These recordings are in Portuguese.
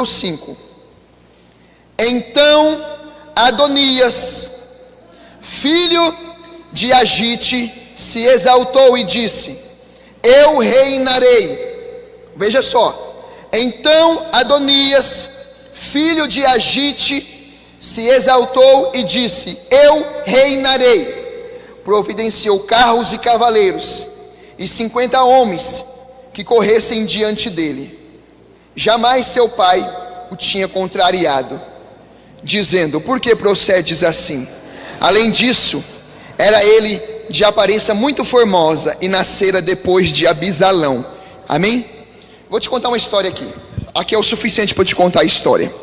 5. Então Adonias, filho de Agite, se exaltou e disse: eu reinarei. Veja só. Então Adonias, filho de Agite, se exaltou e disse: eu reinarei. Providenciou carros e cavaleiros e 50 homens que corressem diante dele. Jamais seu pai o tinha contrariado, dizendo: por que procedes assim? Além disso, era ele de aparência muito formosa e nascera depois de Abisalão. Amém? Vou te contar uma história aqui. Aqui é o suficiente para eu te contar a história.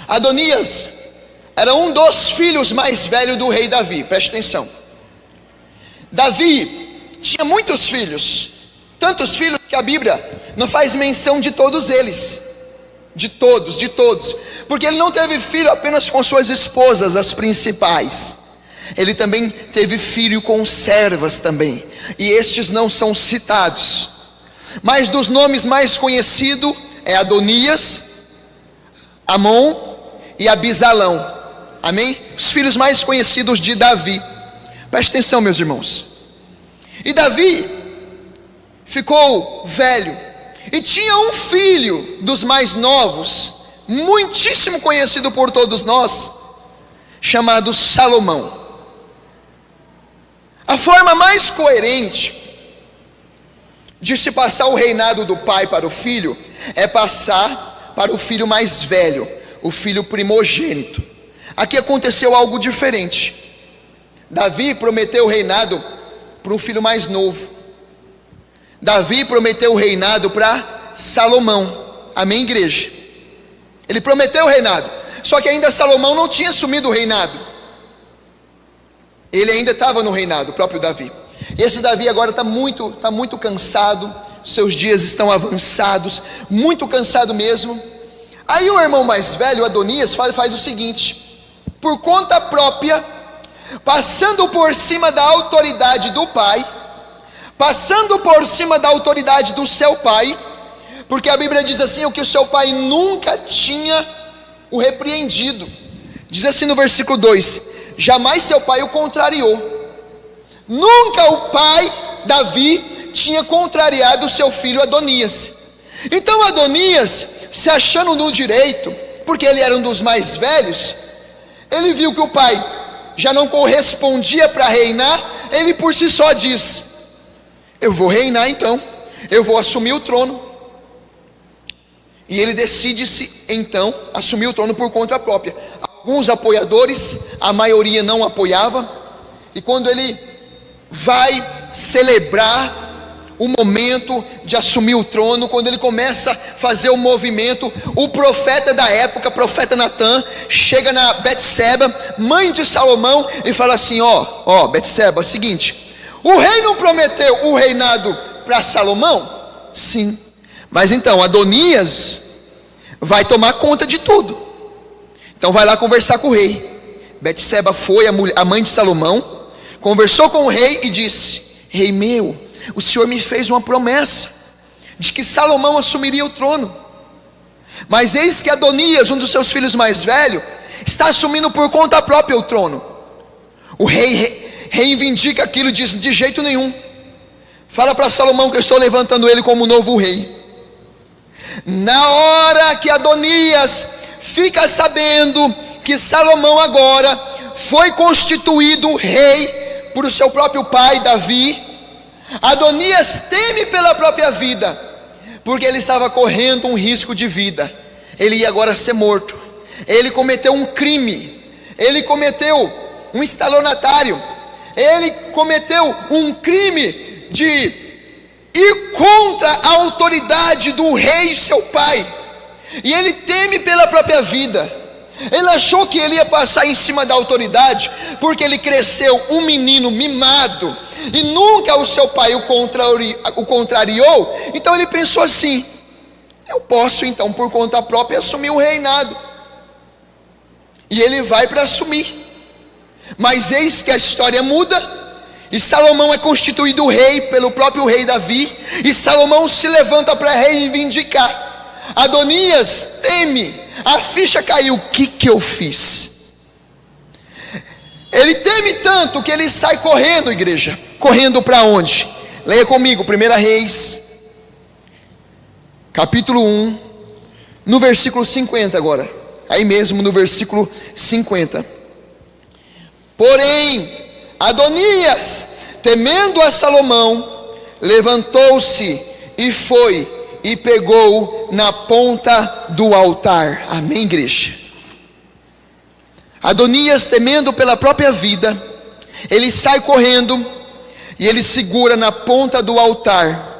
Adonias era um dos filhos mais velhos do rei Davi. Preste atenção. Davi tinha muitos filhos, tantos filhos que a Bíblia não faz menção de todos eles, de todos, porque ele não teve filho apenas com suas esposas, as principais. Ele também teve filho com servas também, e estes não são citados. Mas dos nomes mais conhecidos é Adonias, Amon e Abisalão. Amém? Os filhos mais conhecidos de Davi. Preste atenção, meus irmãos. E Davi ficou velho e tinha um filho dos mais novos, muitíssimo conhecido por todos nós, chamado Salomão. A forma mais coerente de se passar o reinado do pai para o filho é passar para o filho mais velho, o filho primogênito. Aqui aconteceu algo diferente. Davi prometeu o reinado para um filho mais novo. Davi prometeu o reinado para Salomão. Amém, igreja? Ele prometeu o reinado, só que ainda Salomão não tinha assumido o reinado. Ele ainda estava no reinado, o próprio Davi. E esse Davi agora está muito cansado. Seus dias estão avançados, muito cansado mesmo. Aí o irmão mais velho, Adonias, faz o seguinte: por conta própria, passando por cima da autoridade do pai, passando por cima da autoridade do seu pai, porque a Bíblia diz assim, o que o seu pai nunca tinha o repreendido. Diz assim no versículo 2: jamais seu pai o contrariou. Nunca o pai Davi tinha contrariado o seu filho Adonias. Então Adonias, se achando no direito, porque ele era um dos mais velhos, ele viu que o pai já não correspondia para reinar. Ele por si só diz: eu vou reinar então, eu vou assumir o trono. E ele decide-se então assumir o trono por conta própria. Alguns apoiadores, a maioria não apoiava. E quando ele vai celebrar o momento de assumir o trono, quando ele começa a fazer o movimento, o profeta da época, profeta Natã, chega na Betseba, mãe de Salomão, e fala assim: ó Betseba, é o seguinte, o rei não prometeu o reinado para Salomão? Sim, mas então Adonias vai tomar conta de tudo. Então vai lá conversar com o rei. Betseba foi, a mãe de Salomão, conversou com o rei e disse: rei meu, o senhor me fez uma promessa de que Salomão assumiria o trono, mas eis que Adonias, um dos seus filhos mais velhos, está assumindo por conta própria o trono. O rei reivindica aquilo e diz: de jeito nenhum, fala para Salomão que eu estou levantando ele como novo rei. Na hora que Adonias fica sabendo que Salomão agora foi constituído rei por o seu próprio pai Davi, Adonias teme pela própria vida, porque ele estava correndo um risco de vida. Ele ia agora ser morto. Ele cometeu um crime, ele cometeu um estelionatário, ele cometeu um crime de ir contra a autoridade do rei seu pai, e ele teme pela própria vida. Ele achou que ele ia passar em cima da autoridade, porque ele cresceu um menino mimado, e nunca o seu pai o contrariou. Então ele pensou assim: eu posso então por conta própria assumir o reinado. E ele vai para assumir. Mas eis que a história muda, e Salomão é constituído rei pelo próprio rei Davi, e Salomão se levanta para reivindicar Adonias teme, a ficha caiu. O que eu fiz? Ele teme tanto que ele sai correndo, igreja. Correndo para onde? Leia comigo, 1 Reis, capítulo 1, no versículo 50 agora. Aí mesmo no versículo 50. Porém, Adonias, temendo a Salomão, levantou-se e foi e pegou na ponta do altar. Amém, igreja? Adonias, temendo pela própria vida, ele sai correndo e ele segura na ponta do altar.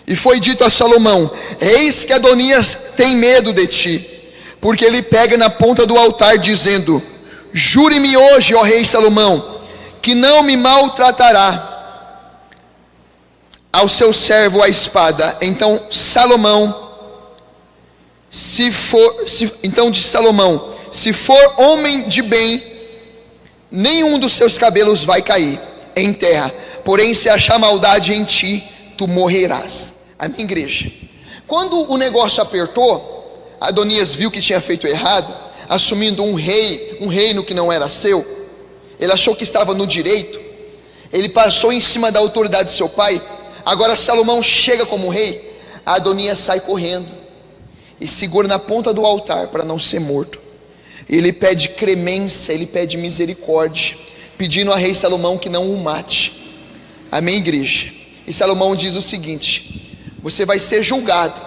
E foi dito a Salomão: eis que Adonias tem medo de ti, porque ele pega na ponta do altar, dizendo: jure-me hoje, ó rei Salomão, que não me maltratará ao seu servo a espada. Então Salomão, então disse Salomão: se for homem de bem, nenhum dos seus cabelos vai cair em terra, porém se achar maldade em ti, tu morrerás. Amém, igreja? Quando o negócio apertou, Adonias viu que tinha feito errado, assumindo um reino que não era seu. Ele achou que estava no direito, ele passou em cima da autoridade de seu pai. Agora Salomão chega como rei, Adonias sai correndo e segura na ponta do altar para não ser morto. Ele pede clemência, ele pede misericórdia, pedindo a rei Salomão que não o mate. Amém, igreja? E Salomão diz o seguinte: você vai ser julgado.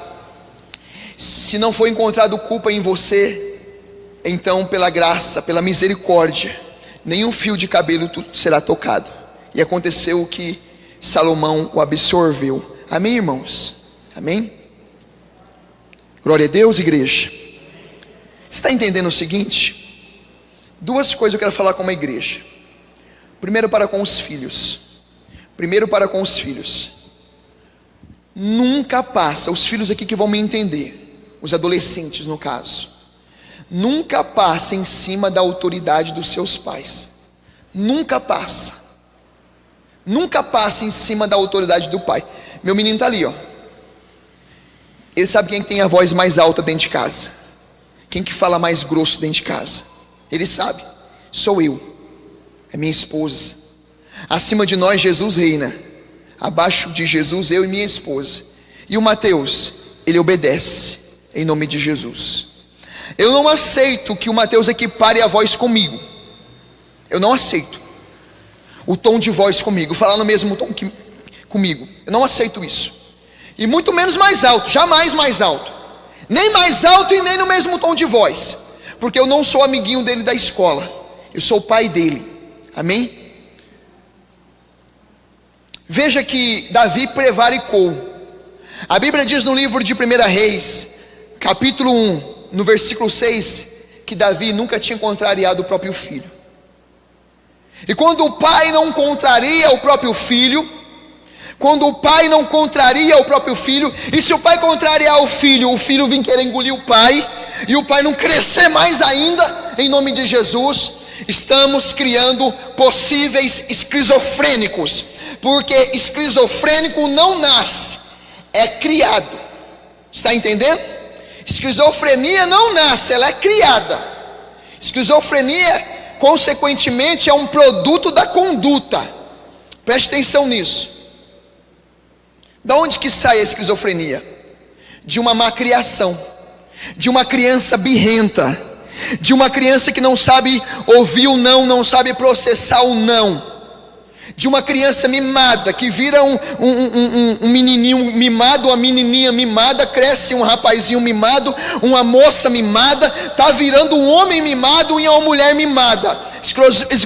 Se não for encontrado culpa em você, então pela graça, pela misericórdia, nenhum fio de cabelo será tocado. E aconteceu o que Salomão o absorveu. Amém, irmãos? Amém? Glória a Deus, igreja. Você está entendendo o seguinte? Duas coisas eu quero falar com uma igreja. Primeiro para com os filhos. Nunca passa, os filhos aqui que vão me entender, os adolescentes no caso, nunca passa em cima da autoridade dos seus pais. Nunca passa em cima da autoridade do pai. Meu menino está ali, ó. Ele sabe quem tem a voz mais alta dentro de casa, quem que fala mais grosso dentro de casa. Ele sabe, sou eu, é minha esposa. Acima de nós Jesus reina, abaixo de Jesus eu e minha esposa. E o Mateus, ele obedece em nome de Jesus. Eu não aceito que o Mateus equipare a voz comigo. Eu não aceito o tom de voz comigo, falar no mesmo tom que comigo. Eu não aceito isso. E muito menos mais alto, jamais mais alto. Nem mais alto e nem no mesmo tom de voz, porque eu não sou amiguinho dele da escola, eu sou o pai dele. Amém? Veja que Davi prevaricou. A Bíblia diz no livro de 1 Reis, capítulo 1, no versículo 6, que Davi nunca tinha contrariado o próprio filho. E quando o pai não contraria o próprio filho, e se o pai contrariar o filho vir querer engolir o pai, e o pai não crescer mais ainda, em nome de Jesus, estamos criando possíveis esquizofrênicos, porque esquizofrênico não nasce, é criado. Está entendendo? Esquizofrenia não nasce, ela é criada. Esquizofrenia, consequentemente, é um produto da conduta. Preste atenção nisso. Da onde que sai a esquizofrenia? De uma má criação, de uma criança birrenta, de uma criança que não sabe ouvir o não, não sabe processar o não, de uma criança mimada, que vira um menininho mimado, uma menininha mimada, cresce um rapazinho mimado, uma moça mimada, está virando um homem mimado e uma mulher mimada.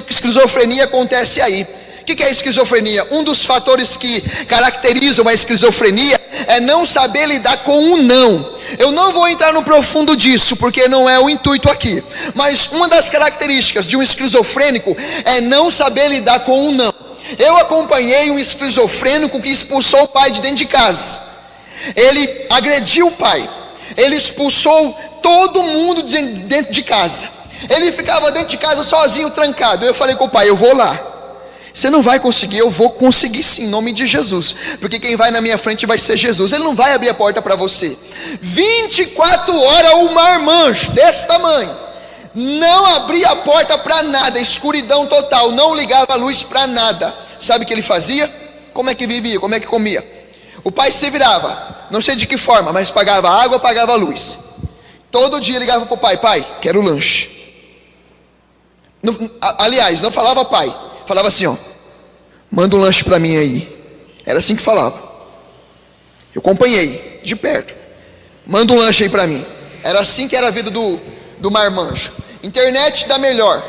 Esquizofrenia acontece aí. O que é esquizofrenia? Um dos fatores que caracterizam a esquizofrenia é não saber lidar com o não. Eu não vou entrar no profundo disso, porque não é o intuito aqui. Mas uma das características de um esquizofrênico é não saber lidar com o não. Eu acompanhei um esquizofrênico que expulsou o pai de dentro de casa. Ele agrediu o pai, ele expulsou todo mundo dentro de casa. Ele ficava dentro de casa sozinho, trancado. Eu falei com o pai: eu vou lá. Você não vai conseguir. Eu vou conseguir sim, em nome de Jesus, porque quem vai na minha frente vai ser Jesus. Ele não vai abrir a porta para você. 24 horas o marmanjo desse tamanho não abria a porta para nada, escuridão total, não ligava a luz para nada. Sabe o que ele fazia? Como é que vivia? Como é que comia? O pai se virava, não sei de que forma, mas pagava água, pagava luz. Todo dia ligava para o pai: pai, quero lanche. Aliás, não falava pai, falava assim, ó: manda um lanche para mim aí. Era assim que falava. Eu acompanhei de perto. Manda um lanche aí para mim. Era assim que era a vida do marmanjo. Internet da melhor,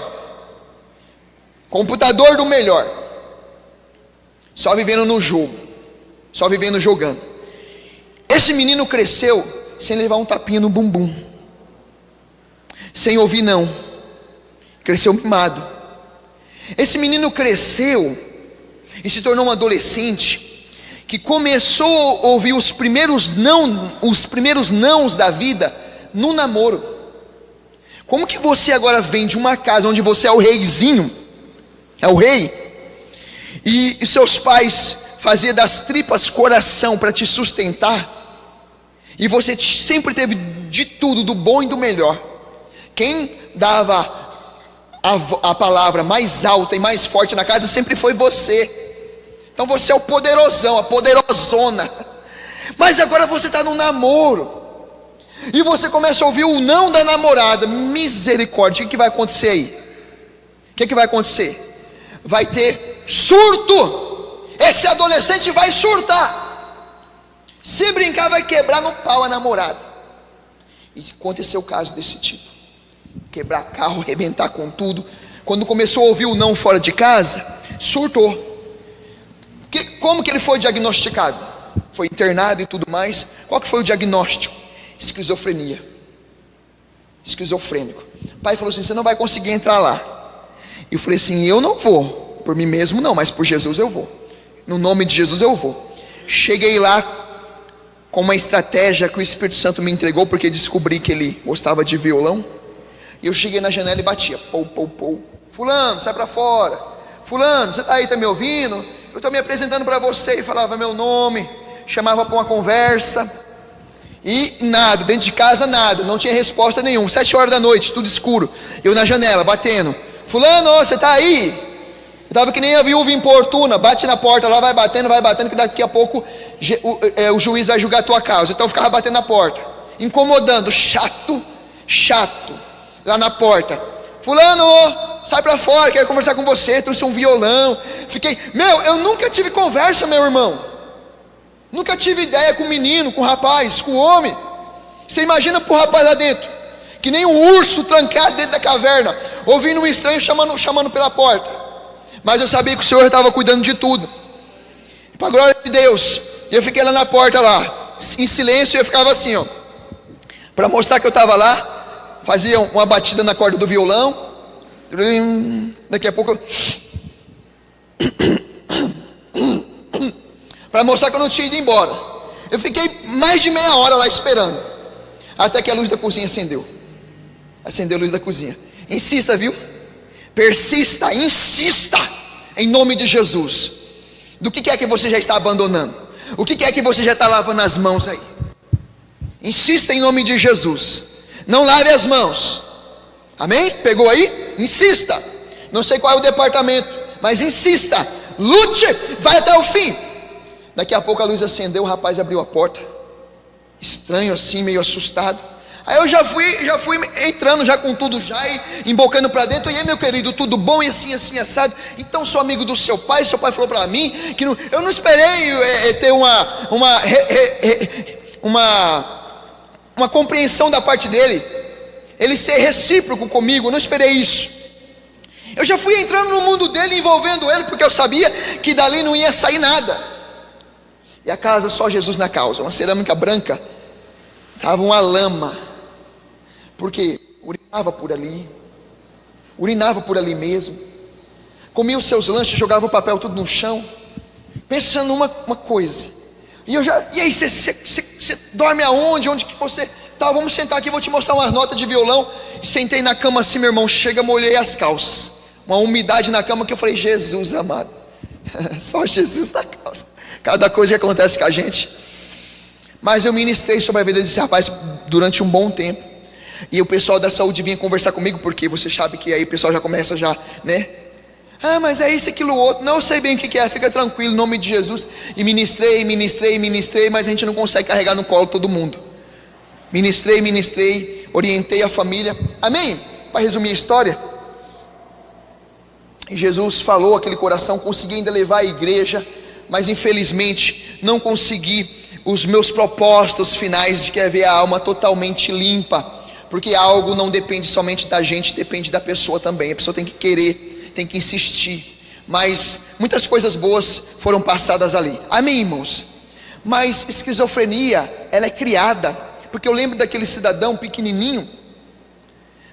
computador do melhor, só vivendo no jogo, só vivendo jogando. Esse menino cresceu sem levar um tapinha no bumbum, sem ouvir não. Cresceu mimado. Esse menino cresceu e se tornou um adolescente que começou a ouvir os primeiros nãos da vida no namoro. Como que você agora vem de uma casa onde você é o reizinho, é o rei, e seus pais faziam das tripas coração para te sustentar, e você sempre teve de tudo, do bom e do melhor. Quem dava a palavra mais alta e mais forte na casa sempre foi você. Então você é o poderosão, a poderosona. Mas agora você está num namoro e você começa a ouvir o não da namorada. Misericórdia, o que vai acontecer aí? O que vai acontecer? Vai ter surto. Esse adolescente vai surtar. Se brincar, vai quebrar no pau a namorada. E aconteceu o caso desse tipo: quebrar carro, arrebentar com tudo. Quando começou a ouvir o não fora de casa, surtou. Como que ele foi diagnosticado? Foi internado e tudo mais. Qual que foi o diagnóstico? Esquizofrenia. Esquizofrênico. O pai falou assim: você não vai conseguir entrar lá. E eu falei assim: eu não vou, por mim mesmo não, mas por Jesus eu vou. No nome de Jesus eu vou. Cheguei lá com uma estratégia que o Espírito Santo me entregou, porque descobri que ele gostava de violão. E eu cheguei na janela e batia: pou, pou, pou. Fulano, sai para fora. Fulano, você está aí, está me ouvindo? Eu estou me apresentando para você. E falava meu nome, chamava para uma conversa. E nada, dentro de casa nada, não tinha resposta nenhuma. 7 horas da noite, tudo escuro, eu na janela, batendo: fulano, você está aí? Eu estava que nem a viúva importuna, bate na porta lá, vai batendo, que daqui a pouco o juiz vai julgar a tua causa. Então eu ficava batendo na porta, incomodando, chato, lá na porta: fulano, sai para fora, quero conversar com você, trouxe um violão. Eu nunca tive conversa, meu irmão. Nunca tive ideia com o menino, com o rapaz, com o homem. Você imagina para o rapaz lá dentro, que nem um urso trancado dentro da caverna, ouvindo um estranho chamando pela porta. Mas eu sabia que o Senhor estava cuidando de tudo, para a glória de Deus. E eu fiquei lá na porta lá, em silêncio, e eu ficava assim, ó, para mostrar que eu estava lá. Fazia uma batida na corda do violão. Daqui a pouco eu... para mostrar que eu não tinha ido embora. Eu fiquei mais de meia hora lá esperando, até que a luz da cozinha acendeu a luz da cozinha. Insista, viu? Persista, insista, em nome de Jesus. Do que é que você já está abandonando? O que é que você já está lavando as mãos aí? Insista em nome de Jesus. Não lave as mãos. Amém? Pegou aí? Insista. Não sei qual é o departamento, mas insista, lute, vai até o fim. Daqui a pouco a luz acendeu, o rapaz abriu a porta, estranho assim, meio assustado. Aí eu já fui entrando já com tudo já, e embocando para dentro. E aí, meu querido, tudo bom? E assim, assado. Então sou amigo do seu pai falou para mim que eu não esperei ter uma compreensão da parte dele, ele ser recíproco comigo. Eu não esperei isso. Eu já fui entrando no mundo dele, envolvendo ele, porque eu sabia que dali não ia sair nada. E a casa, só Jesus na causa, uma cerâmica branca, estava uma lama, porque urinava por ali mesmo, comia os seus lanches, jogava o papel tudo no chão, pensando uma coisa. E aí, você dorme aonde? Onde que você tá? Vamos sentar aqui, vou te mostrar umas notas de violão. E sentei na cama assim, meu irmão, molhei as calças, uma umidade na cama que eu falei: Jesus amado, Só Jesus na causa. Cada coisa que acontece com a gente. Mas eu ministrei sobre a vida desse rapaz durante um bom tempo. E o pessoal da saúde vinha conversar comigo, porque você sabe que aí o pessoal já começa né? Ah, mas é isso, aquilo, outro. Não, eu sei bem o que é, fica tranquilo, em nome de Jesus. E ministrei, mas a gente não consegue carregar no colo todo mundo. Ministrei, orientei a família. Amém? Para resumir a história, Jesus falou aquele coração, consegui ainda levar a igreja, mas infelizmente não consegui os meus propósitos finais de que ver a alma totalmente limpa, porque algo não depende somente da gente, depende da pessoa também. A pessoa tem que querer, tem que insistir, mas muitas coisas boas foram passadas ali. Amém, irmãos? Mas esquizofrenia, ela é criada, porque eu lembro daquele cidadão pequenininho,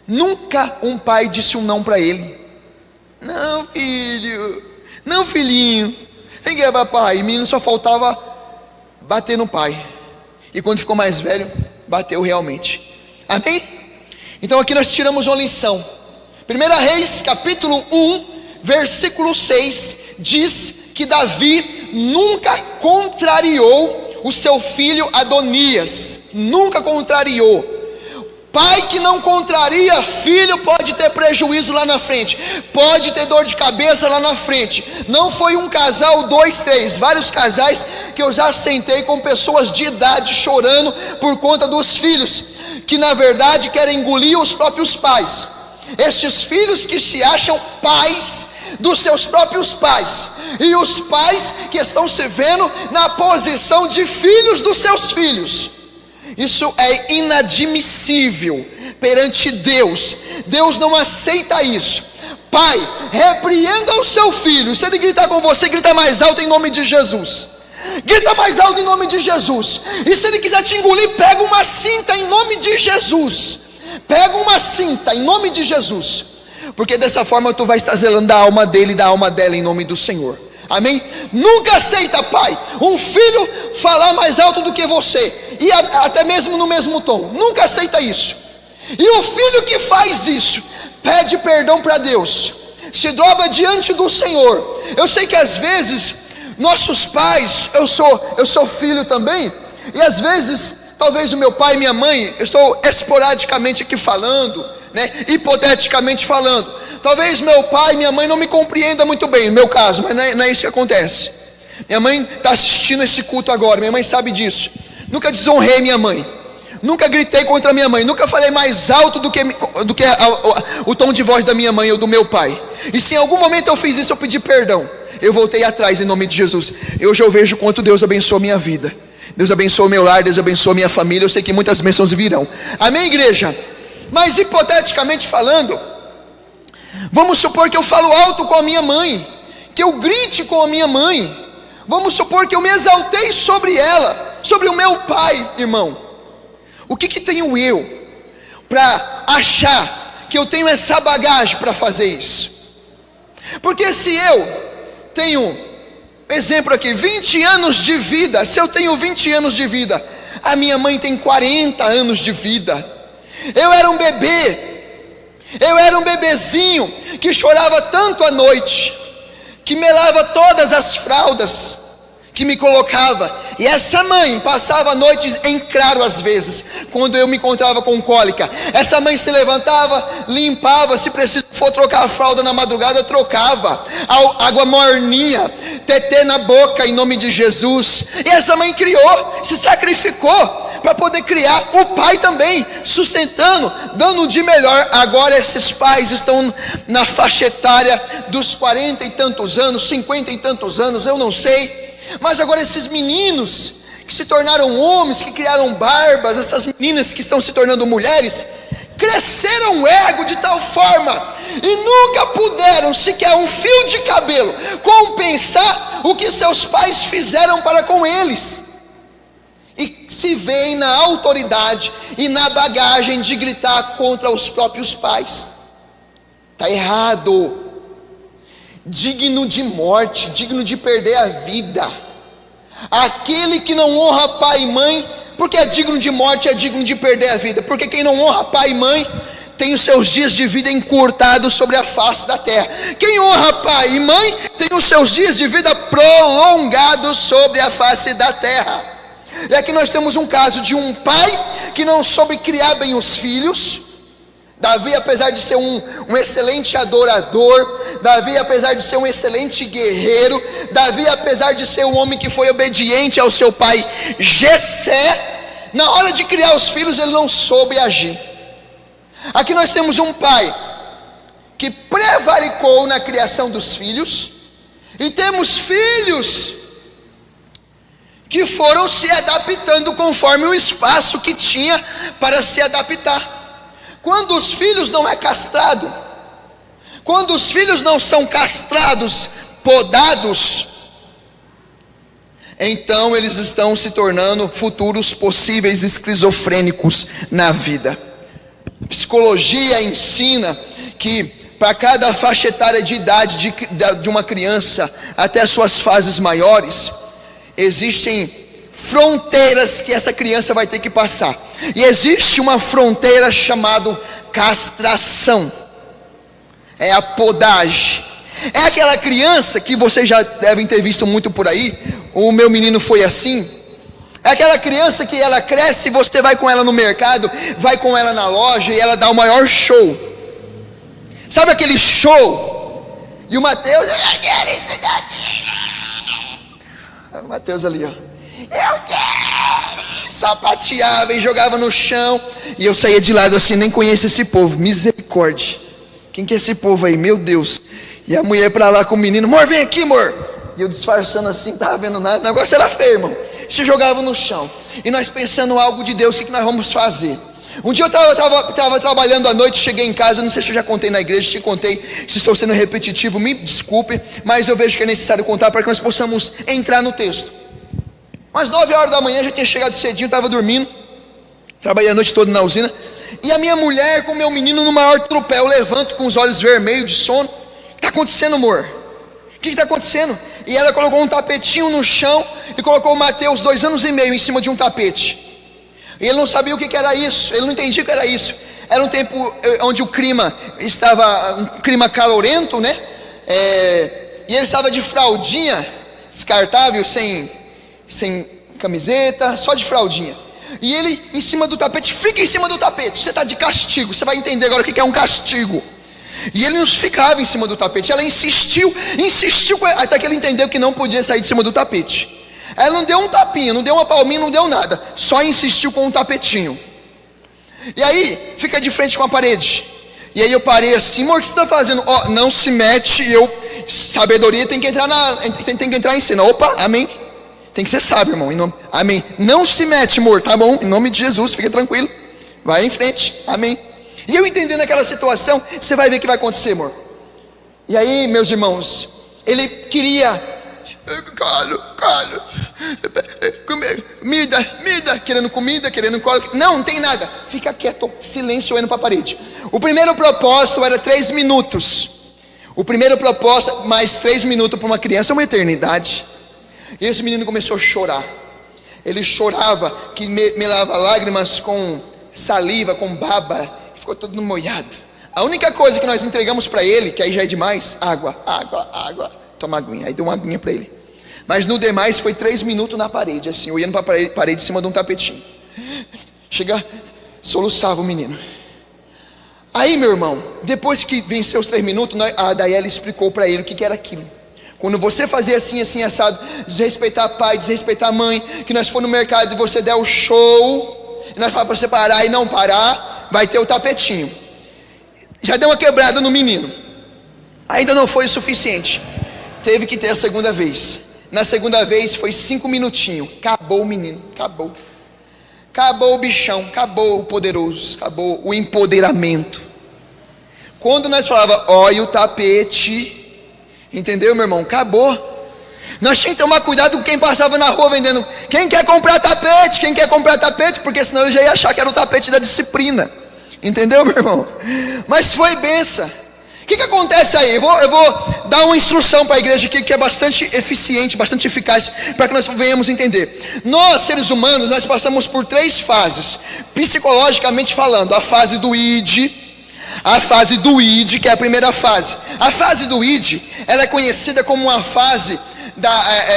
nunca um pai disse um não para ele. Não, filho, não, filhinho, vem cá, papai. E menino só faltava bater no pai, e quando ficou mais velho, bateu realmente. Amém? Então aqui nós tiramos uma lição. 1 Reis capítulo 1 versículo 6 diz que Davi nunca contrariou o seu filho Adonias. Nunca contrariou. Pai que não contraria filho pode ter prejuízo lá na frente, pode ter dor de cabeça lá na frente. Não foi um casal, 2, 3, vários casais que eu já sentei com pessoas de idade chorando por conta dos filhos, que na verdade querem engolir os próprios pais. Estes filhos que se acham pais dos seus próprios pais, e os pais que estão se vendo na posição de filhos dos seus filhos. Isso é inadmissível perante Deus. Deus não aceita isso. Pai, repreenda o seu filho. Se ele gritar com você, grita mais alto em nome de Jesus. Grita mais alto em nome de Jesus. E se ele quiser te engolir, pega uma cinta em nome de Jesus. Pega uma cinta em nome de Jesus, porque dessa forma tu vai estar zelando da alma dele e da alma dela em nome do Senhor. Amém? Nunca aceita, pai, um filho falar mais alto do que você, e até mesmo no mesmo tom. Nunca aceita isso. E o filho que faz isso, pede perdão para Deus, se dobra diante do Senhor. Eu sei que às vezes nossos pais, eu sou filho também, e às vezes talvez o meu pai e minha mãe, eu estou esporadicamente aqui falando, né, hipoteticamente falando, talvez meu pai e minha mãe não me compreendam muito bem, no meu caso, mas não é isso que acontece. Minha mãe está assistindo esse culto agora, minha mãe sabe disso. Nunca desonrei minha mãe, nunca gritei contra minha mãe, nunca falei mais alto do que o tom de voz da minha mãe ou do meu pai. E se em algum momento eu fiz isso, eu pedi perdão, eu voltei atrás em nome de Jesus. Hoje eu vejo quanto Deus abençoa a minha vida, Deus abençoa o meu lar, Deus abençoa a minha família. Eu sei que muitas bênçãos virão. Amém, igreja? Mas hipoteticamente falando, vamos supor que eu falo alto com a minha mãe, que eu grite com a minha mãe. Vamos supor que eu me exaltei sobre ela, sobre o meu pai, irmão. O que tenho eu para achar que eu tenho essa bagagem para fazer isso? Porque se eu tenho, exemplo aqui, 20 anos de vida, se eu tenho 20 anos de vida, a minha mãe tem 40 anos de vida. Eu era um bebê, eu era um bebezinho que chorava tanto à noite, que melava todas as fraldas que me colocava, e essa mãe passava a noite em claro às vezes, quando eu me encontrava com cólica. Essa mãe se levantava, limpava, se preciso for trocar a fralda na madrugada, trocava, água morninha, tetê na boca em nome de Jesus. E essa mãe criou, se sacrificou para poder criar o pai também, sustentando, dando de melhor. Agora esses pais estão na faixa etária dos 40 e tantos anos, 50 e tantos anos, eu não sei. Mas agora esses meninos que se tornaram homens, que criaram barbas, essas meninas que estão se tornando mulheres, cresceram o ego de tal forma, e nunca puderam sequer um fio de cabelo compensar o que seus pais fizeram para com eles, e se veem na autoridade e na bagagem de gritar contra os próprios pais. Está errado, digno de morte, digno de perder a vida. Aquele que não honra pai e mãe, porque é digno de morte, é digno de perder a vida, porque quem não honra pai e mãe tem os seus dias de vida encurtados sobre a face da terra. Quem honra pai e mãe tem os seus dias de vida prolongados sobre a face da terra. E aqui nós temos um caso de um pai que não soube criar bem os filhos. Davi, apesar de ser um excelente adorador, Davi, apesar de ser um excelente guerreiro, Davi, apesar de ser um homem que foi obediente ao seu pai Jessé, na hora de criar os filhos ele não soube agir. Aqui nós temos um pai que prevaricou na criação dos filhos, e temos filhos que foram se adaptando conforme o espaço que tinha para se adaptar. Quando os filhos não é castrado, quando os filhos não são castrados, podados, então eles estão se tornando futuros possíveis esquizofrênicos na vida. A psicologia ensina que para cada faixa etária de idade de uma criança até as suas fases maiores, existem fronteiras que essa criança vai ter que passar. E existe uma fronteira chamada castração. É a podagem. É aquela criança que vocês já devem ter visto muito por aí. O meu menino foi assim. É aquela criança que ela cresce e você vai com ela no mercado, vai com ela na loja e ela dá o maior show. Sabe aquele show? E o Mateus, eu quero isso daqui. O Mateus ali, ó. Eu quero. Sapateava e jogava no chão. E eu saía de lado assim, nem conheço esse povo. Misericórdia. Quem que é esse povo aí? Meu Deus. E a mulher pra lá com o menino, amor, vem aqui, amor. E eu disfarçando assim, não estava vendo nada. O negócio era feio, irmão. Se jogava no chão. E nós pensando algo de Deus, o que nós vamos fazer? Um dia eu estava trabalhando à noite, cheguei em casa, não sei se eu já contei na igreja, se contei, se estou sendo repetitivo, me desculpe, mas eu vejo que é necessário contar para que nós possamos entrar no texto. Umas 9 horas da manhã, já tinha chegado cedinho, estava dormindo, trabalhei a noite toda na usina, e a minha mulher com o meu menino no maior tropé, eu levanto com os olhos vermelhos de sono. O que está acontecendo, amor? O que está acontecendo? E ela colocou um tapetinho no chão e colocou o Mateus, 2 anos e meio, em cima de um tapete. E ele não sabia o que era isso, ele não entendia o que era isso. Era um tempo onde o clima estava, um clima calorento, né? E ele estava de fraldinha, descartável, sem camiseta, só de fraldinha. E ele em cima do tapete, fica em cima do tapete, você está de castigo, você vai entender agora o que é um castigo. E ele não ficava em cima do tapete, ela insistiu, até que ele entendeu que não podia sair de cima do tapete. Ela não deu um tapinha, não deu uma palminha, não deu nada, só insistiu com um tapetinho. E aí, fica de frente com a parede. E aí eu parei assim, amor, o que você está fazendo? Ó, não se mete, sabedoria tem que entrar em cena. Opa, amém. Tem que ser sábio, irmão, amém. Não se mete, amor, tá bom? Em nome de Jesus, fica tranquilo. Vai em frente, amém. E eu entendendo aquela situação, você vai ver o que vai acontecer, amor. E aí, meus irmãos, ele queria... Calo, comida, querendo comida, querendo colo. Não tem nada, fica quieto, silêncio, olhando para a parede. O primeiro propósito era 3 minutos. O primeiro propósito, mais 3 minutos para uma criança é uma eternidade. E esse menino começou a chorar. Ele chorava, que melava lágrimas com saliva, com baba, ficou todo molhado. A única coisa que nós entregamos para ele, que aí já é demais, água. Toma aguinha, aí deu uma aguinha para ele. Mas no demais foi 3 minutos na parede, assim, olhando para a parede em cima de um tapetinho. Soluçava o menino. Aí, meu irmão, depois que venceu os 3 minutos, daí ela explicou para ele o que era aquilo. Quando você fazer assim, assado, desrespeitar pai, desrespeitar mãe, que nós for no mercado e você der o show, e nós falamos para você parar e não parar, vai ter o tapetinho. Já deu uma quebrada no menino. Ainda não foi o suficiente. Teve que ter a segunda vez. Na segunda vez foi 5 minutinhos. Acabou o menino, acabou. Acabou o bichão, acabou o poderoso, acabou o empoderamento. Quando nós falava, olha o tapete, entendeu, meu irmão? Acabou. Nós tínhamos que tomar cuidado com quem passava na rua vendendo. Quem quer comprar tapete? Quem quer comprar tapete? Porque senão ele já ia achar que era o tapete da disciplina. Entendeu, meu irmão? Mas foi benção. O que acontece aí? Eu vou dar uma instrução para a igreja aqui que é bastante eficiente, bastante eficaz, para que nós venhamos entender. Nós, seres humanos, nós passamos por 3 fases, psicologicamente falando. A fase do id, A fase do id, que é a primeira fase. A fase do id, ela é conhecida como uma fase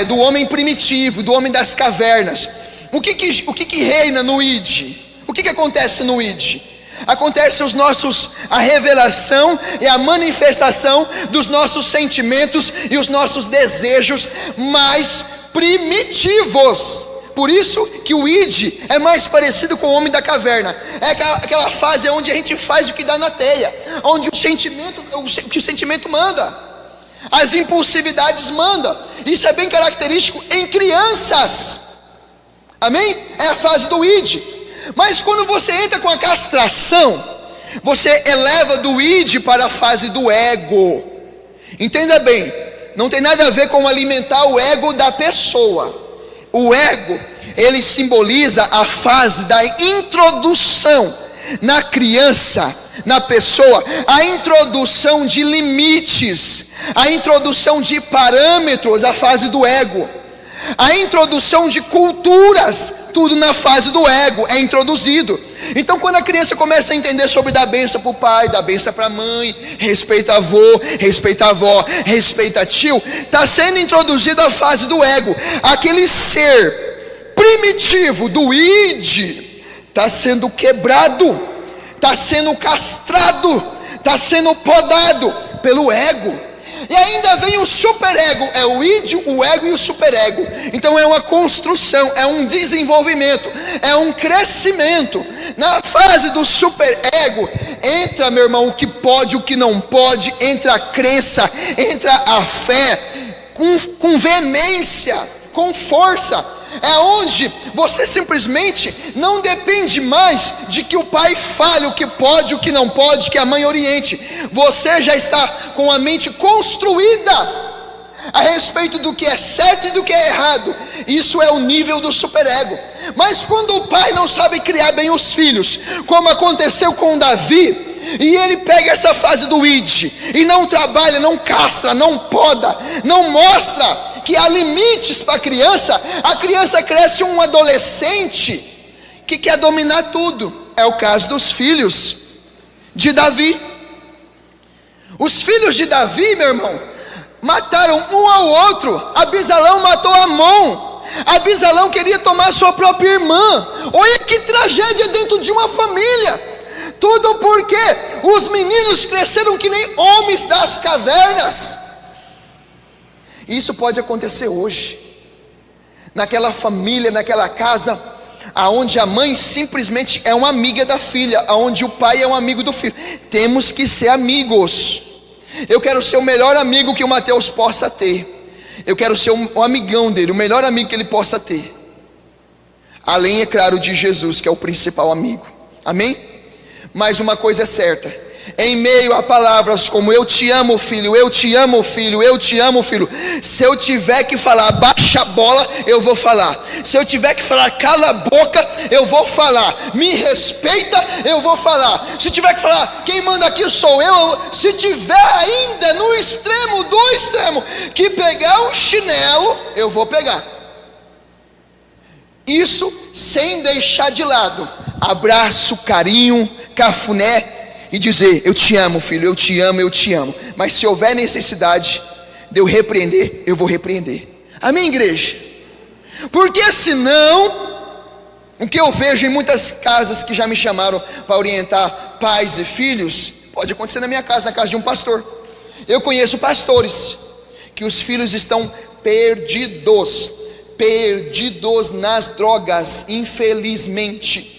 do homem primitivo, do homem das cavernas. O que reina no id? O que acontece no id? Acontece a revelação e a manifestação dos nossos sentimentos e os nossos desejos mais primitivos. Por isso que o id é mais parecido com o homem da caverna. É aquela fase onde a gente faz o que dá na teia, onde o que o sentimento manda, as impulsividades mandam. Isso é bem característico em crianças. Amém? É a fase do id. Mas quando você entra com a castração, você eleva do id para a fase do ego. Entenda bem, não tem nada a ver com alimentar o ego da pessoa. O ego, ele simboliza a fase da introdução na criança, na pessoa, a introdução de limites, a introdução de parâmetros, a fase do ego, a introdução de culturas, tudo na fase do ego é introduzido. Então quando a criança começa a entender sobre dar bênção para o pai, dar bênção para a mãe, respeita avô, respeita a avó, respeita tio, está sendo introduzido a fase do ego. Aquele ser primitivo do id está sendo quebrado, está sendo castrado, está sendo podado pelo ego. E ainda vem o superego, é o id, o ego e o superego. Então é uma construção, é um desenvolvimento, é um crescimento. Na fase do superego entra, meu irmão, o que pode, o que não pode, entra a crença, entra a fé, com veemência, com força. É onde você simplesmente não depende mais de que o pai fale o que pode, o que não pode, que a mãe oriente. Você já está com a mente construída a respeito do que é certo e do que é errado. Isso é o nível do superego. Mas quando o pai não sabe criar bem os filhos, como aconteceu com Davi, e ele pega essa fase do id e não trabalha, não castra, não poda, não mostra que há limites para a criança cresce um adolescente que quer dominar tudo. É o caso dos filhos de Davi. Os filhos de Davi, meu irmão, mataram um ao outro. Abisalão matou Amon. Abisalão queria tomar sua própria irmã. Olha que tragédia dentro de uma família. Tudo porque os meninos cresceram que nem homens das cavernas. Isso pode acontecer hoje, naquela família, naquela casa, aonde a mãe simplesmente é uma amiga da filha, aonde o pai é um amigo do filho. Temos que ser amigos. Eu quero ser o melhor amigo que o Mateus possa ter. Eu quero ser um amigão dele, o melhor amigo que ele possa ter. Além, é claro, de Jesus, que é o principal amigo. Amém? Mas uma coisa é certa: em meio a palavras como eu te amo, filho, eu te amo, filho, eu te amo, filho, se eu tiver que falar baixa a bola, eu vou falar. Se eu tiver que falar cala a boca, eu vou falar. Me respeita, eu vou falar. Se tiver que falar quem manda aqui sou eu, se tiver ainda no extremo do extremo que pegar um chinelo, eu vou pegar. Isso sem deixar de lado abraço, carinho, cafuné, e dizer, eu te amo, filho, eu te amo, eu te amo. Mas se houver necessidade de eu repreender, eu vou repreender. Amém, igreja? Porque senão, o que eu vejo em muitas casas que já me chamaram para orientar pais e filhos, pode acontecer na minha casa, na casa de um pastor. Eu conheço pastores que os filhos estão perdidos nas drogas, infelizmente.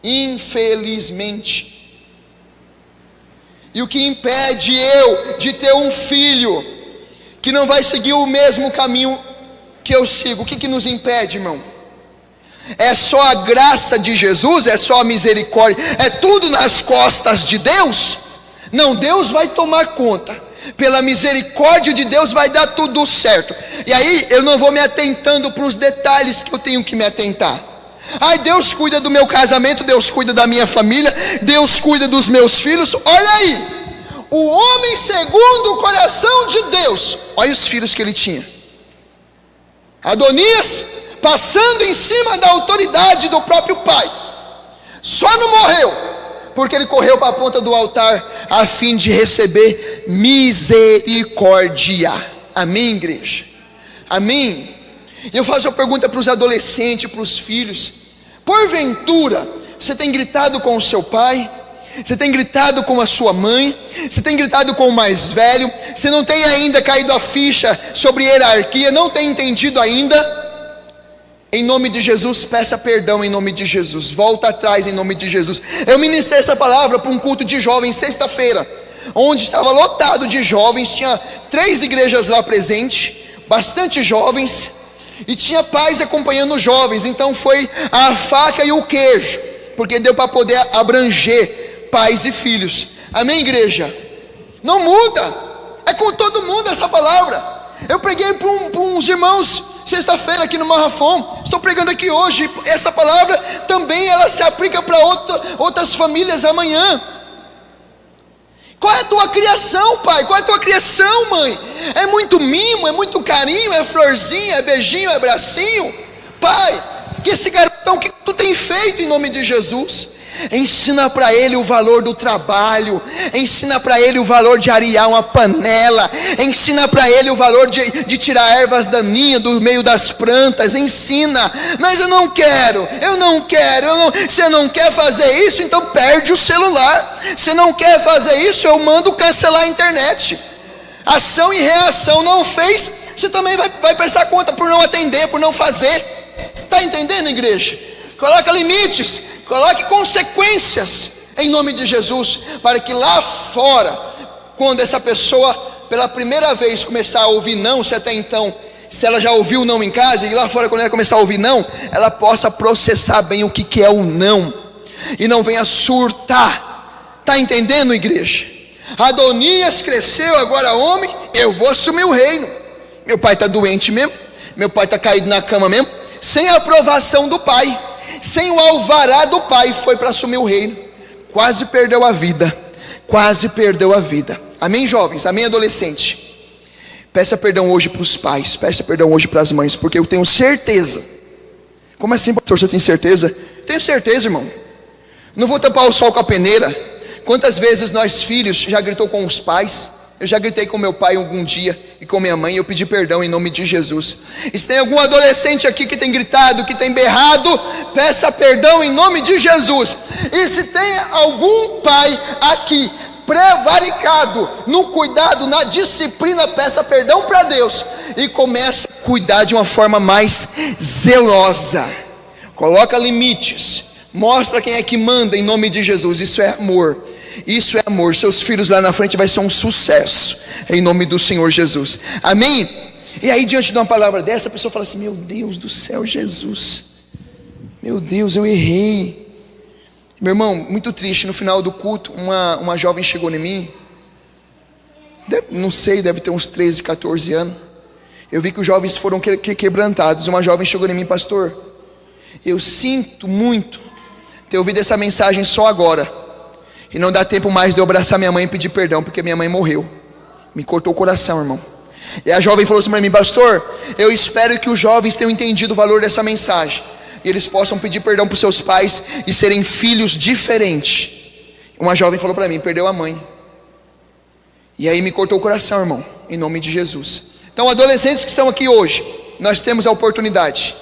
E o que impede eu de ter um filho que não vai seguir o mesmo caminho que eu sigo? O que nos impede, irmão? É só a graça de Jesus? É só a misericórdia? É tudo nas costas de Deus? Não, Deus vai tomar conta. Pela misericórdia de Deus vai dar tudo certo. E aí eu não vou me atentando para os detalhes que eu tenho que me atentar. Ai, Deus cuida do meu casamento, Deus cuida da minha família, Deus cuida dos meus filhos. Olha aí, o homem segundo o coração de Deus, olha os filhos que ele tinha. Adonias passando em cima da autoridade do próprio pai. Só não morreu porque ele correu para a ponta do altar a fim de receber misericórdia. Amém, igreja? Amém? E eu faço a pergunta para os adolescentes, para os filhos: porventura você tem gritado com o seu pai? Você tem gritado com a sua mãe? Você tem gritado com o mais velho? Você não tem ainda caído a ficha sobre hierarquia? Não tem entendido ainda? Em nome de Jesus, peça perdão em nome de Jesus. Volta atrás em nome de Jesus. Eu ministrei essa palavra para um culto de jovens sexta-feira, onde estava lotado de jovens. Tinha 3 igrejas lá presentes, bastante jovens, e tinha pais acompanhando os jovens. Então foi a faca e o queijo, porque deu para poder abranger pais e filhos. Amém, igreja? Não muda, é com todo mundo essa palavra. Eu preguei para uns irmãos sexta-feira aqui no Marrafon, estou pregando aqui hoje. Essa palavra também ela se aplica para outras famílias amanhã. Qual é a tua criação, pai? Qual é a tua criação, mãe? É muito mimo, é muito carinho, é florzinha, é beijinho, é bracinho? Pai, que esse garotão, que tu tem feito em nome de Jesus? Ensina para ele o valor do trabalho, ensina para ele o valor de arear uma panela, ensina para ele o valor de tirar ervas daninhas do meio das plantas. Ensina. Mas eu não quero. Você não quer fazer isso, então perde o celular. Você não quer fazer isso, eu mando cancelar a internet. Ação e reação. Não fez, você também vai prestar conta por não atender, por não fazer. Está entendendo, igreja? Coloca limites, coloque consequências em nome de Jesus, para que lá fora, quando essa pessoa pela primeira vez começar a ouvir não, se até então, se ela já ouviu não em casa, e lá fora quando ela começar a ouvir não, ela possa processar bem o que é o não, e não venha surtar. Está entendendo, igreja? Adonias cresceu, agora homem, eu vou assumir o reino. Meu pai está doente mesmo, meu pai está caído na cama mesmo, sem a aprovação do pai, sem o alvará do pai, foi para assumir o reino. Quase perdeu a vida. Quase perdeu a vida. Amém, jovens? Amém, adolescente? Peça perdão hoje para os pais, peça perdão hoje para as mães, porque eu tenho certeza. Como assim, pastor, você tem certeza? Tenho certeza, irmão. Não vou tampar o sol com a peneira. Quantas vezes nós filhos já gritou com os pais? Eu já gritei com meu pai algum dia e com minha mãe, e eu pedi perdão em nome de Jesus. E se tem algum adolescente aqui que tem gritado, que tem berrado, peça perdão em nome de Jesus. E se tem algum pai aqui prevaricado no cuidado, na disciplina, peça perdão para Deus e comece a cuidar de uma forma mais zelosa. Coloca limites, mostra quem é que manda em nome de Jesus. Isso é amor. Isso é amor. Seus filhos lá na frente vai ser um sucesso em nome do Senhor Jesus. Amém? E aí diante de uma palavra dessa, a pessoa fala assim: meu Deus do céu, Jesus, meu Deus, eu errei. Meu irmão, muito triste. No final do culto, uma jovem chegou em mim, não sei, deve ter uns 13, 14 anos. Eu vi que os jovens foram quebrantados. Uma jovem chegou em mim: pastor, eu sinto muito ter ouvido essa mensagem só agora, e não dá tempo mais de eu abraçar minha mãe e pedir perdão, porque minha mãe morreu. Me cortou o coração, irmão. E a jovem falou assim para mim: pastor, eu espero que os jovens tenham entendido o valor dessa mensagem, e eles possam pedir perdão para os seus pais e serem filhos diferentes. Uma jovem falou para mim: perdeu a mãe. E aí me cortou o coração, irmão, em nome de Jesus. Então, adolescentes que estão aqui hoje, nós temos a oportunidade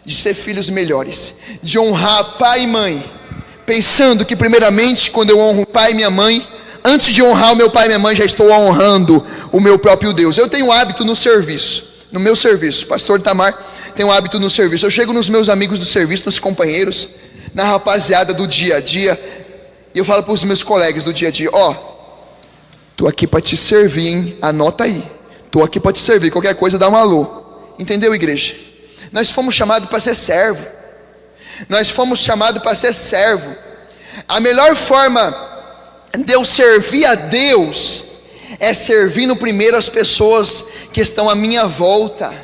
de ser filhos melhores, de honrar pai e mãe, pensando que primeiramente, quando eu honro o pai e minha mãe, antes de honrar o meu pai e minha mãe, já estou honrando o meu próprio Deus. Eu tenho um hábito no serviço, no meu serviço, pastor Itamar tem um hábito no serviço. Eu chego nos meus amigos do serviço, nos companheiros, na rapaziada do dia a dia, e eu falo para os meus colegas do dia a dia: ó, tô aqui para te servir, hein? Anota aí, tô aqui para te servir, qualquer coisa dá um alô. Entendeu, igreja? Nós fomos chamados para ser servo. Nós fomos chamados para ser servo. A melhor forma de eu servir a Deus é servindo primeiro as pessoas que estão à minha volta.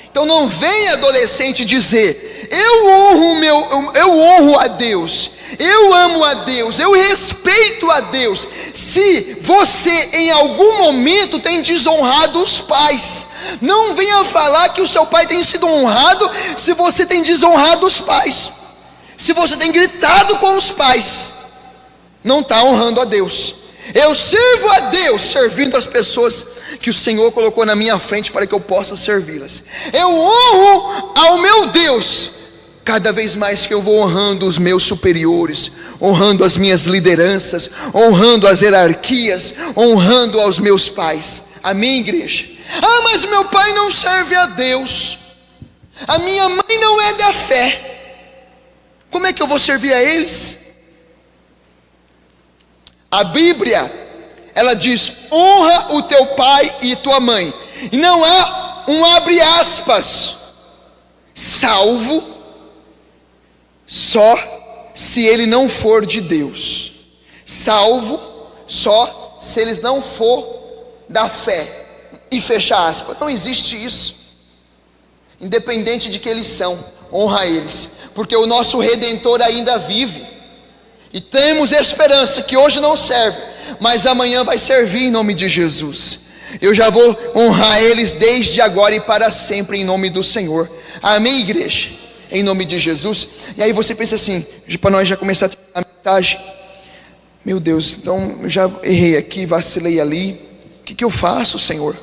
Então não venha, adolescente, dizer: eu honro a Deus, eu amo a Deus, eu respeito a Deus, se você em algum momento tem desonrado os pais. Não venha falar que o seu pai tem sido honrado se você tem desonrado os pais, se você tem gritado com os pais. não está honrando a Deus. Eu sirvo a Deus servindo as pessoas que o Senhor colocou na minha frente para que eu possa servi-las. Eu honro ao meu Deus cada vez mais que eu vou honrando os meus superiores, honrando as minhas lideranças, honrando as hierarquias, honrando aos meus pais. Amém, igreja? Ah, mas meu pai não serve a Deus, a minha mãe não é da fé, como é que eu vou servir a eles? A Bíblia, ela diz: honra o teu pai e tua mãe, e não há um abre aspas, salvo só se ele não for de Deus, salvo só se eles não for da fé, e fecha aspas. Não existe isso. Independente de que eles são, honra eles, porque o nosso Redentor ainda vive, e temos esperança que hoje não serve, mas amanhã vai servir em nome de Jesus. Eu já vou honrar eles desde agora e para sempre em nome do Senhor. Amém, igreja? Em nome de Jesus. E aí você pensa assim, para nós já começar a ter a mensagem: meu Deus, então eu já errei aqui, vacilei ali, o que eu faço, Senhor?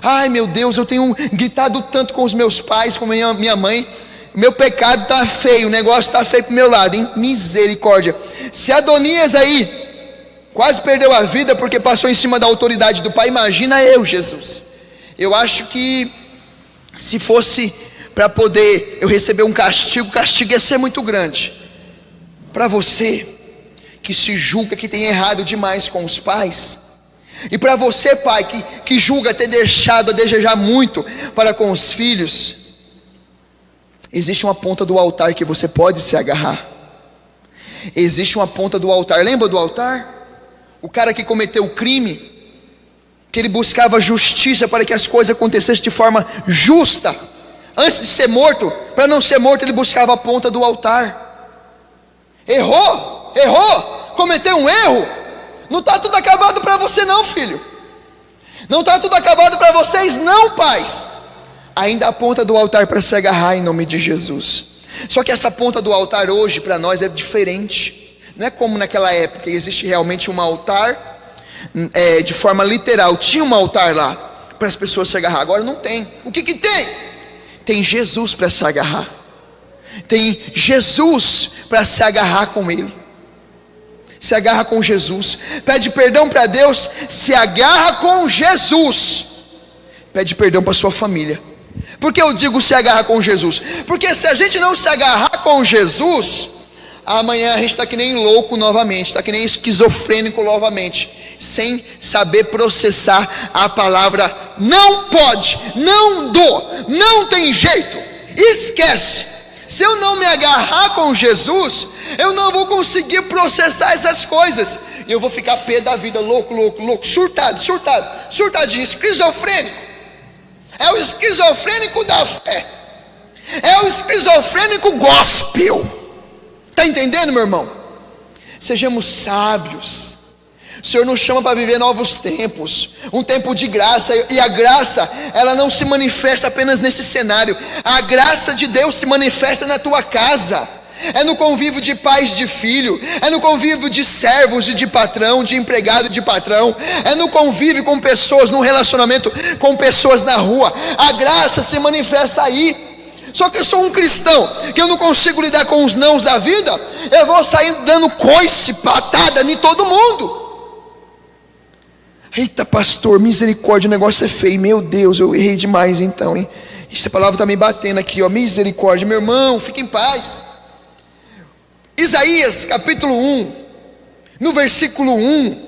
Ai meu Deus, eu tenho gritado tanto com os meus pais, com minha mãe, o meu pecado está feio, o negócio está feio para o meu lado, hein? Misericórdia. Se Adonias aí quase perdeu a vida porque passou em cima da autoridade do pai, imagina eu, Jesus. Eu acho que se fosse para poder eu receber um castigo, o castigo ia ser muito grande. Para você que se julga que tem errado demais com os pais, e para você, pai, que julga ter deixado a desejar muito para com os filhos, existe uma ponta do altar que você pode se agarrar. Existe uma ponta do altar. Lembra do altar? O cara que cometeu o crime, que ele buscava justiça para que as coisas acontecessem de forma justa. Antes de ser morto, para não ser morto, ele buscava a ponta do altar. Errou, cometeu um erro. Não está tudo acabado para você não, filho. Não está tudo acabado para vocês não, pais. Ainda a ponta do altar para se agarrar em nome de Jesus. Só que essa ponta do altar hoje para nós é diferente. Não é como naquela época, existe realmente um altar, de forma literal. Tinha um altar lá para as pessoas se agarrar. Agora não tem. O que tem? Tem Jesus para se agarrar. Tem Jesus para se agarrar com Ele. Se agarra com Jesus, pede perdão para Deus, se agarra com Jesus, pede perdão para sua família. Por que eu digo se agarra com Jesus? Porque se a gente não se agarrar com Jesus, amanhã a gente está que nem louco novamente, está que nem esquizofrênico novamente, sem saber processar a palavra não pode, não dou, não tem jeito, esquece. Se eu não me agarrar com Jesus, eu não vou conseguir processar essas coisas, e eu vou ficar pé da vida, louco, surtadinho, esquizofrênico. É o esquizofrênico da fé, é o esquizofrênico gospel. Está entendendo, meu irmão? Sejamos sábios. O Senhor nos chama para viver novos tempos, um tempo de graça, e a graça, ela não se manifesta apenas nesse cenário. A graça de Deus se manifesta na tua casa, é no convívio de pais de filho, é no convívio de servos e de patrão, de empregado e de patrão, é no convívio com pessoas, no relacionamento com pessoas na rua. A graça se manifesta aí. Só que eu sou um cristão, que eu não consigo lidar com os nãos da vida, eu vou sair dando coice, patada em todo mundo. Eita pastor, misericórdia, o negócio é feio, meu Deus, eu errei demais então, hein? Essa palavra está me batendo aqui, ó, misericórdia, meu irmão, fique em paz. Isaías capítulo 1, no versículo 1,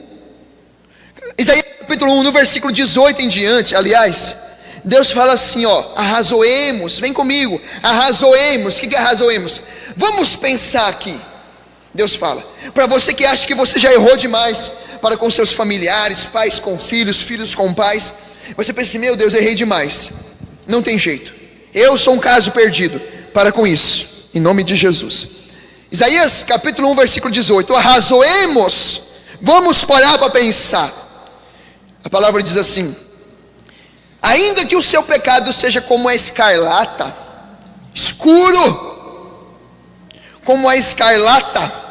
Isaías capítulo 1, no versículo 18 em diante, aliás, Deus fala assim, ó, arrazoemos, vem comigo, arrazoemos. O que arrazoemos? Vamos pensar aqui. Deus fala, para você que acha que você já errou demais para com seus familiares, pais com filhos, filhos com pais, você pensa assim, meu Deus, errei demais, não tem jeito, eu sou um caso perdido. Para com isso, em nome de Jesus. Isaías capítulo 1 versículo 18, arrazoemos, vamos parar para pensar. A palavra diz assim: ainda que o seu pecado seja como a escarlata, escuro como a escarlata,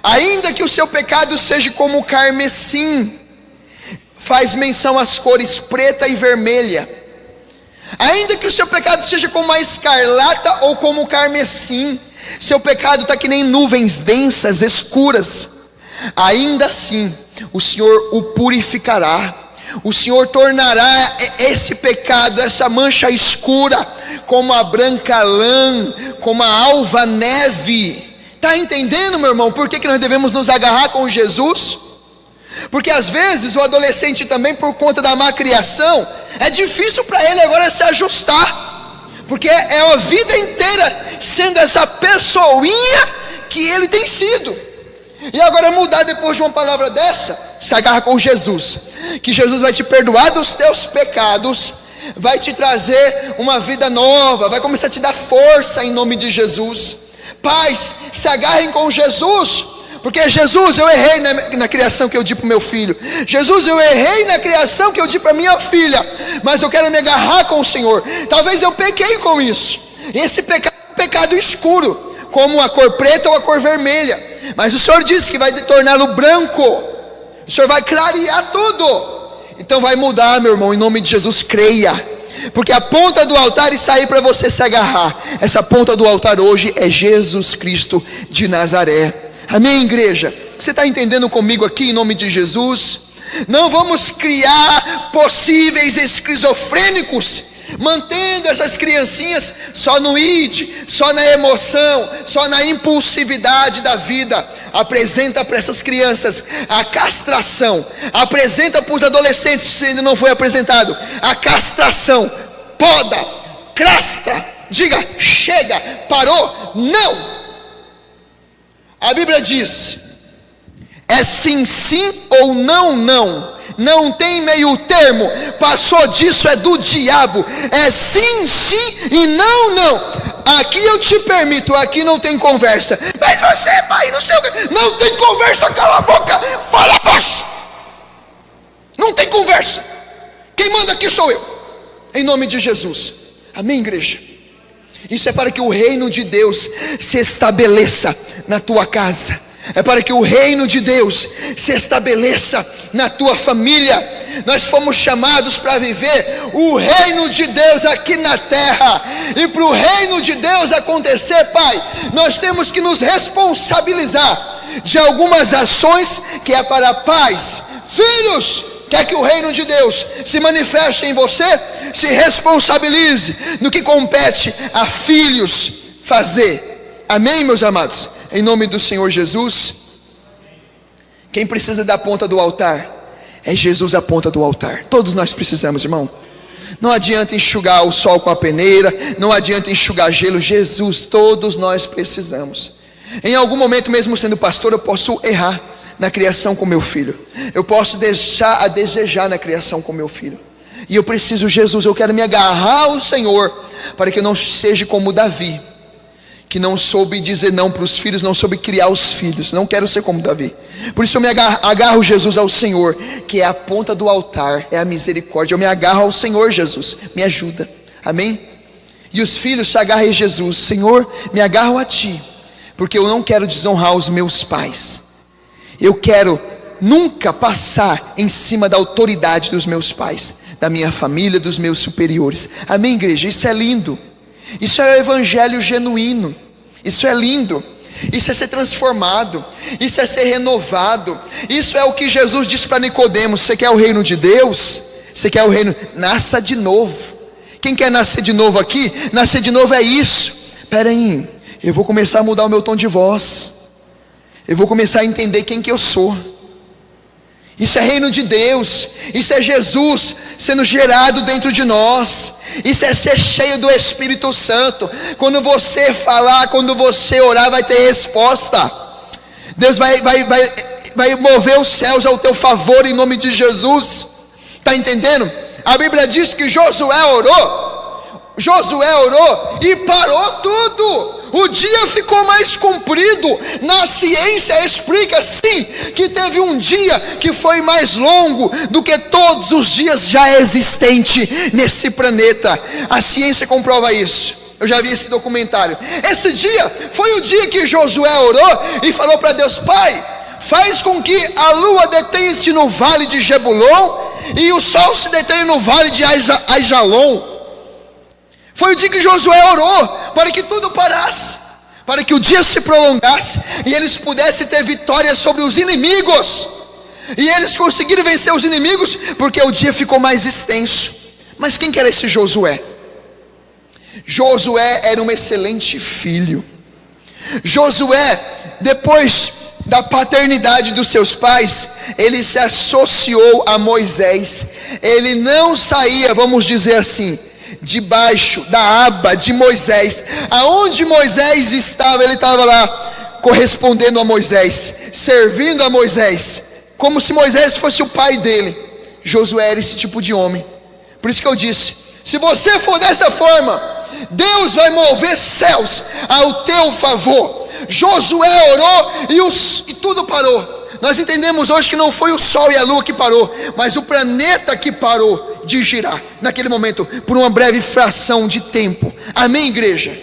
Ainda que o seu pecado seja como o carmesim, faz menção às cores preta e vermelha. Ainda que o seu pecado seja como a escarlata ou como o carmesim, seu pecado está que nem nuvens densas, escuras, ainda assim o Senhor o purificará. O Senhor tornará esse pecado, essa mancha escura, como a branca lã, como a alva neve. Está entendendo, meu irmão, por que nós devemos nos agarrar com Jesus? Porque às vezes o adolescente também, por conta da má criação, é difícil para ele agora se ajustar, porque é a vida inteira sendo essa pessoinha que ele tem sido. E agora mudar depois de uma palavra dessa, se agarra com Jesus, que Jesus vai te perdoar dos teus pecados, vai te trazer uma vida nova, vai começar a te dar força em nome de Jesus. Pais, se agarrem com Jesus, porque Jesus, eu errei na criação que eu di para o meu filho. Jesus, eu errei na criação que eu di para minha filha, mas eu quero me agarrar com o Senhor. Talvez eu pequei com isso. Esse pecado é um pecado escuro, como a cor preta ou a cor vermelha, mas o Senhor disse que vai torná-lo branco. O Senhor vai clarear tudo. Então vai mudar, meu irmão, em nome de Jesus. Creia, porque a ponta do altar está aí para você se agarrar. Essa ponta do altar hoje é Jesus Cristo de Nazaré. Amém, igreja? Você está entendendo comigo aqui em nome de Jesus? Não vamos criar possíveis esquizofrênicos, mantendo essas criancinhas só no id, só na emoção, só na impulsividade da vida. Apresenta para essas crianças a castração. Apresenta para os adolescentes, se ainda não foi apresentado, a castração. Poda, castra, diga chega, parou, não. A Bíblia diz: é sim, sim ou não, não. Não tem meio termo. Passou disso, é do diabo. É sim, sim e não, não. Aqui eu te permito, aqui não tem conversa. Mas você, pai, não sei o que. Não tem conversa, cala a boca, fala baixo. Não tem conversa. Quem manda aqui sou eu, em nome de Jesus. Amém, igreja? Isso é para que o reino de Deus se estabeleça na tua casa. É para que o reino de Deus se estabeleça na tua família. Nós fomos chamados para viver o reino de Deus aqui na terra. E para o reino de Deus acontecer, Pai, nós temos que nos responsabilizar de algumas ações que é para pais, filhos. Quer que o reino de Deus se manifeste em você? Se responsabilize no que compete a filhos fazer. Amém, meus amados? Em nome do Senhor Jesus. Quem precisa da ponta do altar? É Jesus a ponta do altar. Todos nós precisamos, irmão. Não adianta enxugar o sol com a peneira, não adianta enxugar gelo. Jesus, todos nós precisamos. Em algum momento, mesmo sendo pastor, eu posso errar na criação com meu filho. Eu posso deixar a desejar na criação com meu filho. E eu preciso, Jesus, eu quero me agarrar ao Senhor, para que eu não seja como Davi, que não soube dizer não para os filhos, não soube criar os filhos. Não quero ser como Davi. Por isso eu me agarro, Jesus, ao Senhor, que é a ponta do altar, é a misericórdia. Eu me agarro ao Senhor, Jesus, me ajuda. Amém? E os filhos se agarram a Jesus. Senhor, me agarro a Ti, porque eu não quero desonrar os meus pais. Eu quero nunca passar em cima da autoridade dos meus pais, da minha família, dos meus superiores. Amém, igreja? Isso é lindo. Isso é o evangelho genuíno. Isso é lindo. Isso é ser transformado. Isso é ser renovado. Isso é o que Jesus disse para Nicodemos. Você quer o reino de Deus? Você quer o reino? Nasça de novo. Quem quer nascer de novo aqui? Nascer de novo é isso. Espera aí, eu vou começar a mudar o meu tom de voz. Eu vou começar a entender quem que eu sou. Isso é reino de Deus. Isso é Jesus sendo gerado dentro de nós. Isso é ser cheio do Espírito Santo. Quando você falar, quando você orar, vai ter resposta. Deus vai mover os céus ao teu favor em nome de Jesus. Está entendendo? A Bíblia diz que Josué orou e parou tudo. O dia ficou mais comprido. Na ciência explica sim que teve um dia que foi mais longo do que todos os dias já existentes nesse planeta. A ciência comprova isso. Eu já vi esse documentário. Esse dia foi o dia que Josué orou e falou para Deus: Pai, faz com que a lua detenha-se no vale de Jebulon e o sol se detenha no vale de Aijalon. Foi o dia que Josué orou para que tudo parasse, para que o dia se prolongasse e eles pudessem ter vitória sobre os inimigos. E eles conseguiram vencer os inimigos porque o dia ficou mais extenso. Mas quem que era esse Josué? Josué era um excelente filho. Josué, depois da paternidade dos seus pais, ele se associou a Moisés. Ele não saía, vamos dizer assim, debaixo da aba de Moisés. Aonde Moisés estava, ele estava lá correspondendo a Moisés, servindo a Moisés, como se Moisés fosse o pai dele. Josué era esse tipo de homem. Por isso que eu disse: se você for dessa forma, Deus vai mover céus ao teu favor. Josué orou e tudo parou. Nós entendemos hoje que não foi o sol e a lua que parou, mas o planeta que parou de girar naquele momento, por uma breve fração de tempo. Amém, igreja?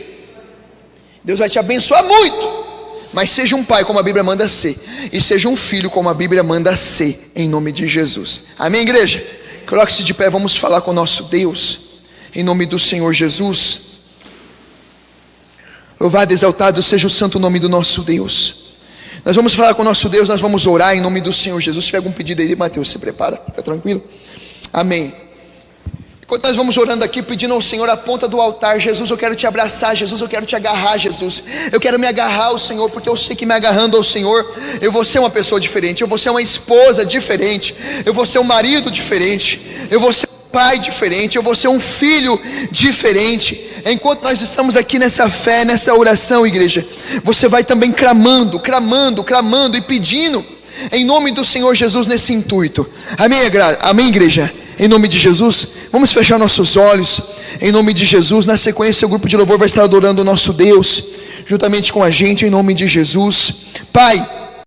Deus vai te abençoar muito, mas seja um pai como a Bíblia manda ser, e seja um filho como a Bíblia manda ser, em nome de Jesus. Amém, igreja? Coloque-se de pé, vamos falar com o nosso Deus, em nome do Senhor Jesus. Louvado e exaltado seja o santo nome do nosso Deus. Nós vamos falar com o nosso Deus, nós vamos orar em nome do Senhor Jesus. Se tiver algum pedido aí, Mateus, se prepara, fica tranquilo. Amém. Enquanto nós vamos orando aqui, pedindo ao Senhor a ponta do altar: Jesus, eu quero te abraçar, Jesus, eu quero te agarrar, Jesus, eu quero me agarrar ao Senhor, porque eu sei que me agarrando ao Senhor, eu vou ser uma pessoa diferente, eu vou ser uma esposa diferente, eu vou ser um marido diferente, eu vou ser um pai diferente, eu vou ser um filho diferente. Enquanto nós estamos aqui nessa fé, nessa oração, igreja, você vai também clamando e pedindo em nome do Senhor Jesus nesse intuito. Amém, igreja? Em nome de Jesus, vamos fechar nossos olhos em nome de Jesus. Na sequência, o grupo de louvor vai estar adorando o nosso Deus juntamente com a gente, em nome de Jesus. Pai,